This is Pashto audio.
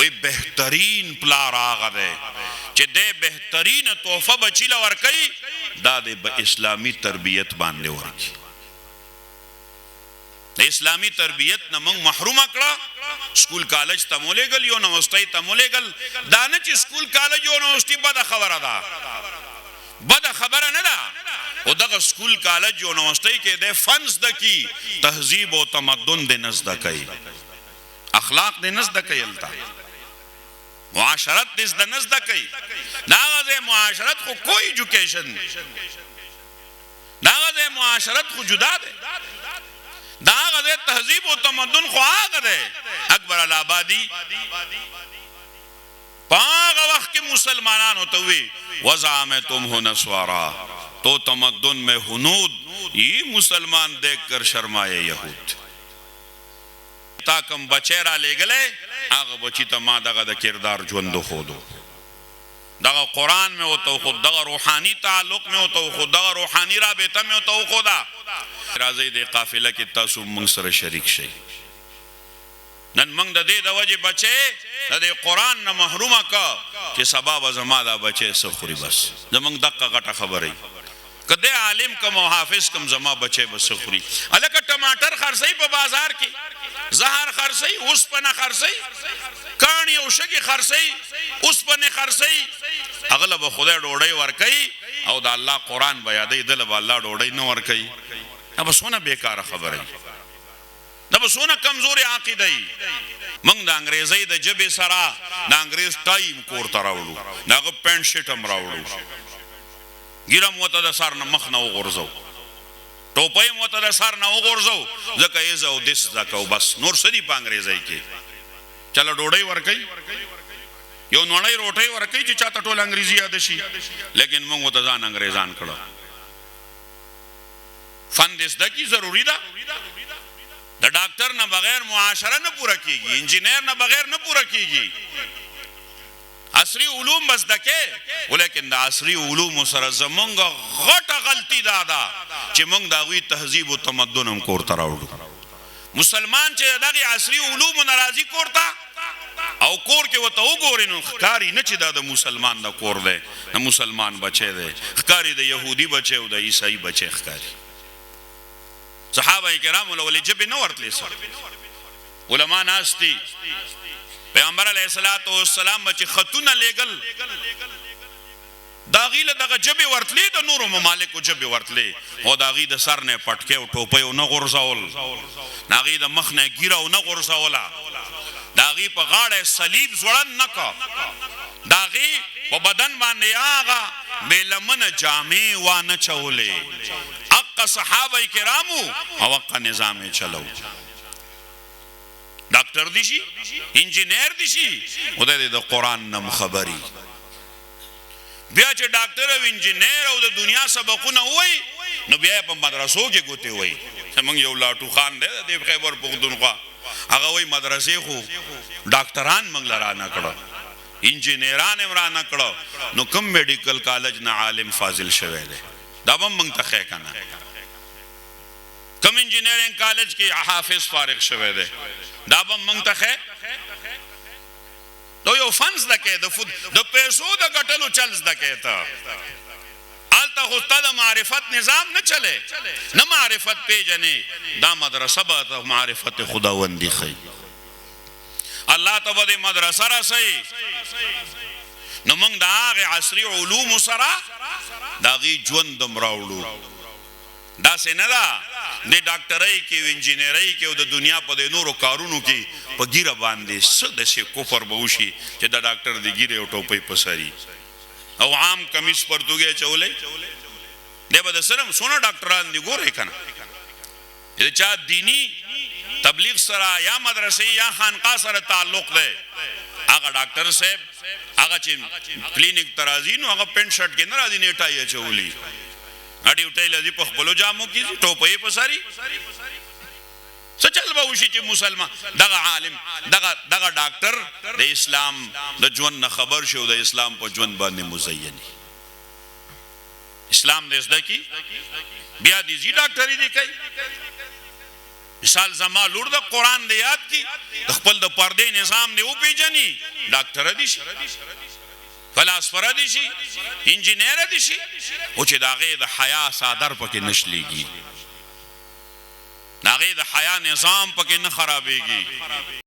وی بہترین پلار آغا دے چه دے بہترین توفہ بچی لورکی دا دے با اسلامی تربیت باندے ورکی اسلامی تربیت نمانگ محروم اکڑا سکول کالج تمولے گل یونیورسٹی تمولے گل دانا چی سکول کالج یونیورسٹی بدا خبر دا بدا خبر ندا او دا سکول کالج یونیورسٹی کے دے فنز دا کی تہذیب و تمدن دے نزدہ کئی اخلاق دے نزدہ کئی التا معاشرت دے نزدہ کئی داغا دے معاشرت کو کوئی ایجوکیشن داغا دے معاشرت کو جدا دے داغا دے تہذیب و تمدن خو آگا دے اکبر الابادی پاگا وقت کے مسلمانان ہوتا ہوئی وَزَعَمَتُمْ هُ نَسْوَارَا تو تمدن میں ہنود یہ مسلمان دیکھ کر شرمائے یہود تاکم بچے را لے گلے آگا بچی تا ما داگا دا کردار جوندو خودو داگا قرآن میں ہوتا خود داگا روحانی تعلق میں ہوتا خود داگا روحانی رابطہ میں ہوتا خدا رازی دے قافلہ کی تاسو منگ سر شریک شئی نن منگ دا دے دا وجہ بچے دا دے قرآن نا محرومہ کا کہ سباب زما دا بچے سخوری بس دا منگ دقا غٹا خبری کدے عالم کم و حافظ کم زما بچے بس سخوری علاقہ ٹماٹر خرسائی پا بازار کی زہر خرسائی اس پنا خرسائی کانی اوشکی خرسائی اس پنے خرسائی اغلب خدا ڈوڑائی ورکئی او دا اللہ قرآن بیادئی دلب اللہ ڈوڑائی نو ورکئی اب سونا بیکار خبر ہے اب سونا کمزور عقیدئی منگ دا انگریزی دا جب سرا دا انگریز ٹائم کورتا راوڑو دا اگا پینٹ شیٹم راوڑو گیرم موتا دا سار نمخ نو غرزو ٹوپائی موتا دا سار نو غرزو زکا ایزا و دس زکا و بس نور صدی پا انگریزی کے چلا ڈوڑائی ورکئی یو نوڑائی روٹائی ورکئی چی چاہتا ٹول انگریزی آدشی لیکن منگ موتا زان انگریزان کڑا فن دس دا کی ضروری دا دا ڈاکٹر نہ بغیر معاشرہ نہ پورا کی گی انجینئر نہ بغیر نہ پورا کی گی عصری علوم بس دکے لیکن دا عصری علوم سر زمونگا غٹ غلطی دادا چی منگ دا غوی تہذیب و تمدنم کورتا راوڑو مسلمان چی دا غی عصری علوم نرازی کورتا او کور کے وطا او گوری نو خکاری نچی دا دا مسلمان دا کور دے نا مسلمان بچے دے خکاری دا یہودی بچے و دا عیسائی بچے خکاری صحابہ کرام ولی جب نورت لے سر علماء ناستی پیغمبر علیہ السلام بچے خطون لے گل داغیل داغا جب ورت لے دا نور و ممالک کو جب ورت لے او داغی دا سر نے پٹکے و ٹوپے و نغرزاول داغی دا مخ نے گیرا و نغرزاولا داغی پا غاڑے صلیب زورن نکا داغی پا بدن باندے آغا بے لمن جامع وانا چولے اقا صحابہ کرامو او اقا نظام چلو ڈاکٹر دیشی انجینئر دیشی او دے دا قرآن نم خبری بیا چے ڈاکٹر او انجینئر او دا دنیا سبقو نہ ہوئی نو بیا پا مدرسوں کے گوتے ہوئی منگ یو لاتو خان دے دا دیب خیبر پختونخوا اگا وی مدرسے خو ڈاکٹران منگ لرانا کڑا انجینئران امرانا کڑا نو کم میڈیکل کالج نا عالم فاضل شوے دے دابم منگ تخیق کنا کم انجینئرنگ کالج کی حافظ فارغ شوے دے دابم منگ تخیق تو یو فنز دکے دو پیسو دا گٹلو چلز دکے تا آلتا خستا دا معرفت نظام نہ چلے نہ معرفت پی جنے دا مدرسہ با تا معرفت خداوندی خی اللہ تا با دے مدرسہ را سی نو منگ دا آغی عصری علوم سرا دا غی جوندم راوڑو دا سے ندا دے ڈاکٹرائی کی و انجینئرائی کی و دا دنیا پا دے نور و کارونو کی پا گیر باندے صد سے کفر باوشی چے دا ڈاکٹر دے گیرے و ٹوپی پساری او عام کمیس پر تو گئے چولے دے با دا سرم سونا ڈاکٹران دی گو رہے کنا یہ چاہ دینی تبلیغ سرا یا مدرسی یا خانقاہ سرا تعلق دے آگا ڈاکٹر صاحب آگا چی کلینک ترازینو آگا پینٹ شرٹ کے نرازی نیٹائی چولی اٹی اٹھائی لازی پخ بلو جامو کیزی ٹوپئی پساری سچل باوشی چی مسلمان دغا عالم دغا ڈاکٹر دا اسلام دا جون خبر شو دا اسلام پا جون باندے مزینی اسلام دے ازدہ کی بیا دیزی ڈاکٹری دی کئی مثال زما لور د قرآن دی یاد کی د خپل د پردې نظام دی او پیجنی ډاکټر دي شي فلسفه دي شي انجینیر دي شي او چې داغه د حیا صادر پکې نشلېږي داغه د حیا نظام پکې نه خرابېږي